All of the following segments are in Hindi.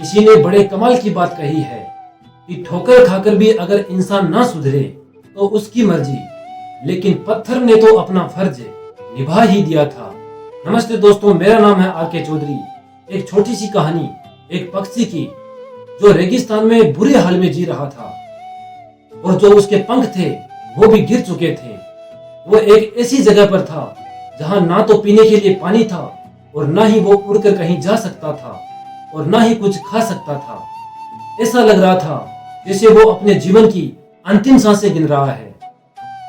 किसी ने बड़े कमाल की बात कही है कि ठोकर खाकर भी अगर इंसान ना सुधरे तो उसकी मर्जी, लेकिन पत्थर ने तो अपना फर्ज निभा ही दिया था। नमस्ते दोस्तों, मेरा नाम है आर के चौधरी। एक छोटी सी कहानी एक पक्षी की जो रेगिस्तान में बुरे हाल में जी रहा था और जो उसके पंख थे वो भी गिर चुके थे। वो एक ऐसी जगह पर था जहां ना तो पीने के लिए पानी था और ना ही वो उड़कर कहीं जा सकता था और ना ही कुछ खा सकता था। ऐसा लग रहा था जैसे वो अपने जीवन की अंतिम सांसें गिन रहा है।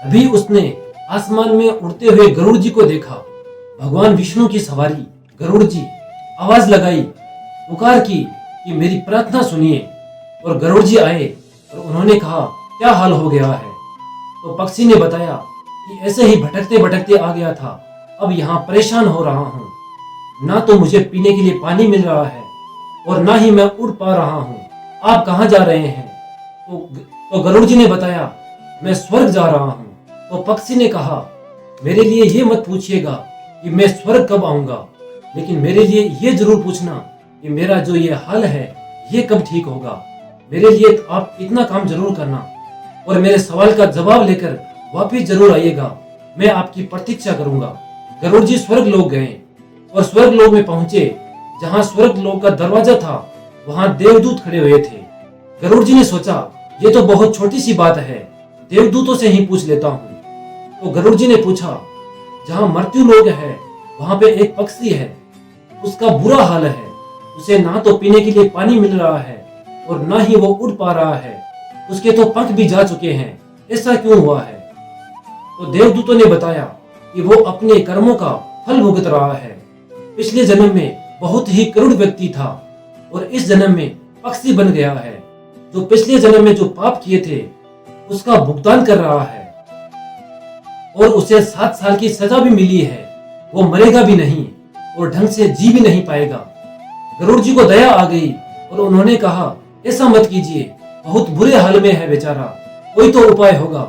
अभी उसने आसमान में उड़ते हुए गरुड़ जी को देखा। भगवान विष्णु की सवारी गरुड़ जी आवाज लगाई, पुकार की कि मेरी प्रार्थना सुनिए। और गरुड़ जी आए और उन्होंने कहा, क्या हाल हो गया है? तो पक्षी ने बताया कि ऐसे ही भटकते भटकते आ गया था, अब यहाँ परेशान हो रहा हूँ। ना तो मुझे पीने के लिए पानी मिल रहा है और ना ही मैं उड़ पा रहा हूँ। आप कहाँ जा रहे हैं? तो गरुड़ जी ने बताया, मैं स्वर्ग जा रहा हूँ। तो पक्षी ने कहा, मेरे लिए ये मत पूछिएगा कि मैं स्वर्ग कब आऊंगा, लेकिन मेरे लिए ये जरूर पूछना कि मेरा जो ये हाल है ये कब ठीक होगा। मेरे लिए आप इतना काम जरूर करना और मेरे सवाल का जवाब लेकर वापिस जरूर आइएगा। मैं आपकी प्रतीक्षा करूंगा। गरुड़ जी स्वर्ग लोक गए और स्वर्ग लोक में पहुंचे। जहां स्वर्ग लोक का दरवाजा था वहां देवदूत खड़े हुए थे। गरुड़ जी ने सोचा, ये तो बहुत छोटी सी बात है, देवदूतों से ही पूछ लेता हूँ। तो गरुड़ जी ने पूछा, जहां मृत्यु लोक है वहां पे एक पक्षी है, उसका बुरा हाल है। उसे ना तो पीने के लिए पानी मिल रहा है और ना ही वो उड़ पा रहा है। उसके तो पंख भी जा चुके हैं, ऐसा क्यों हुआ है? तो देवदूतों ने बताया कि वो अपने कर्मों का फल भुगत रहा है। पिछले जन्म में बहुत ही करुण व्यक्ति था और इस जन्म में पक्षी बन गया है। जो पिछले जन्म में जो पाप किए थे उसका भुगतान कर रहा है और उसे 7 साल की सजा भी मिली है। वो मरेगा भी नहीं और ढंग से जी भी नहीं पाएगा। गरुड़ जी को दया आ गई और उन्होंने कहा, ऐसा मत कीजिए, बहुत बुरे हाल में है बेचारा, कोई तो उपाय होगा।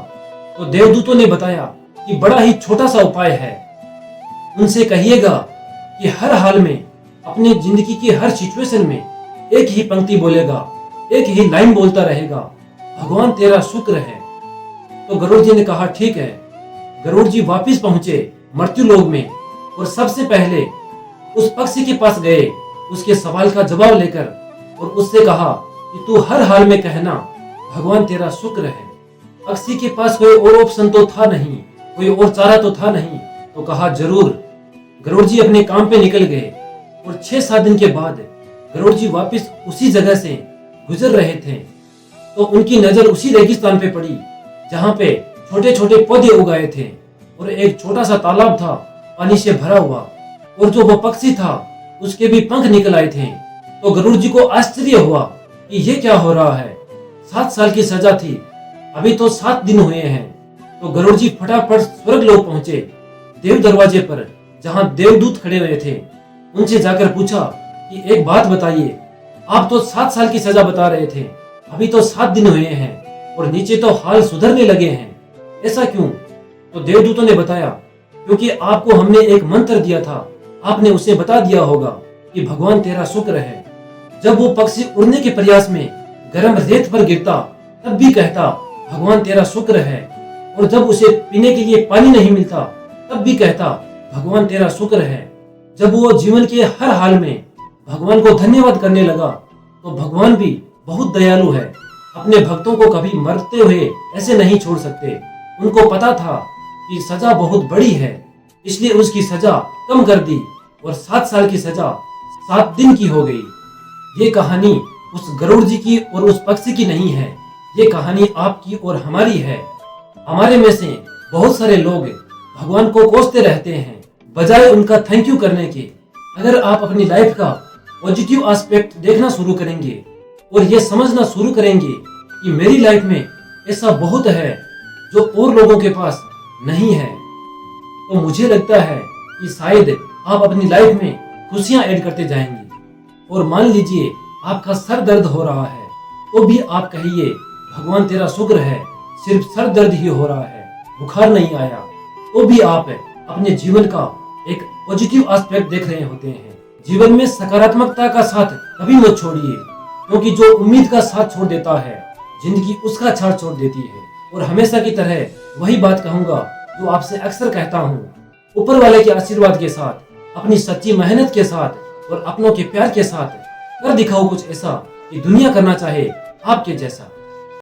तो देवदूतों ने बताया कि बड़ा ही छोटा सा उपाय है। उनसे कहिएगा कि हर हाल में अपने जिंदगी की हर सिचुएशन में एक ही पंक्ति बोलेगा, एक ही लाइन बोलता रहेगा, भगवान तेरा शुक्र है। तो गरुड़ जी ने कहा, ठीक है। गरुड़ जी वापिस पहुंचे मृत्यु लोक में और सबसे पहले उस पक्षी के पास गए, उसके सवाल का जवाब लेकर, और उससे कहा कि तू हर हाल में कहना, भगवान तेरा शुक्र है। पक्षी के पास कोई और ऑप्शन तो था नहीं, कोई और चारा तो था नहीं। तो कहा, जरूर। गरुड़ जी अपने काम पे निकल गए और 6-7 दिन के बाद गरुड़ जी वापिस उसी जगह से गुजर रहे थे तो उनकी नजर उसी रेगिस्तान पे पड़ी जहाँ पे छोटे छोटे पौधे उगाए थे और एक छोटा सा तालाब था पानी से भरा हुआ, और जो वो पक्षी था उसके भी पंख निकल आए थे। तो गरुड़ जी को आश्चर्य हुआ कि ये क्या हो रहा है। 7 साल की सजा थी, अभी तो 7 दिन हुए हैं। तो गरुड़ जी फटाफट स्वर्ग लोक पहुंचे। देव दरवाजे पर जहां देवदूत खड़े हुए थे उनसे जाकर पूछा कि एक बात बताइए, आप तो 7 साल की सजा बता रहे थे, अभी तो 7 दिन हुए हैं और नीचे तो हाल सुधरने लगे हैं, ऐसा क्यों? तो देवदूतों ने बताया, क्योंकि आपको हमने एक मंत्र दिया था, आपने उसे बता दिया होगा कि भगवान तेरा शुक्र है। जब वो पक्षी उड़ने के प्रयास में गर्म रेत पर गिरता तब भी कहता, भगवान तेरा शुक्र है, और जब उसे पीने के लिए पानी नहीं मिलता तब भी कहता, भगवान तेरा शुक्र है। जब वो जीवन के हर हाल में भगवान को धन्यवाद करने लगा तो भगवान भी बहुत दयालु है, अपने भक्तों को कभी मरते हुए ऐसे नहीं छोड़ सकते। उनको पता था कि सजा बहुत बड़ी है, इसलिए उसकी सजा कम कर दी और 7 साल की सजा 7 दिन की हो गई। ये कहानी उस गरुड़ जी की और उस पक्षी की नहीं है, ये कहानी आपकी और हमारी है। हमारे में से बहुत सारे लोग भगवान को कोसते रहते हैं बजाय उनका थैंक यू करने के। अगर आप अपनी लाइफ का पॉजिटिव एस्पेक्ट देखना शुरू करेंगे और ये समझना शुरू करेंगे कि मेरी लाइफ में ऐसा बहुत है जो और लोगों के पास नहीं है, तो मुझे लगता है कि शायद आप अपनी लाइफ में खुशियां ऐड करते जाएंगे। और मान लीजिए आपका सर दर्द हो रहा है तो भी आप कहिए, भगवान तेरा शुक्र है, सिर्फ सर दर्द ही हो रहा है, बुखार नहीं आया, तो भी आप अपने जीवन का एक पॉजिटिव एस्पेक्ट देख रहे होते हैं। जीवन में सकारात्मकता का साथ कभी मत छोड़िए, क्योंकि जो उम्मीद का साथ छोड़ देता है जिंदगी उसका छाड़ छोड़ देती है। और हमेशा की तरह वही बात कहूंगा जो आपसे अक्सर कहता हूँ, ऊपर वाले के आशीर्वाद के साथ, अपनी सच्ची मेहनत के साथ और अपनों के प्यार के साथ कर दिखाओ कुछ ऐसा कि दुनिया करना चाहे आपके जैसा।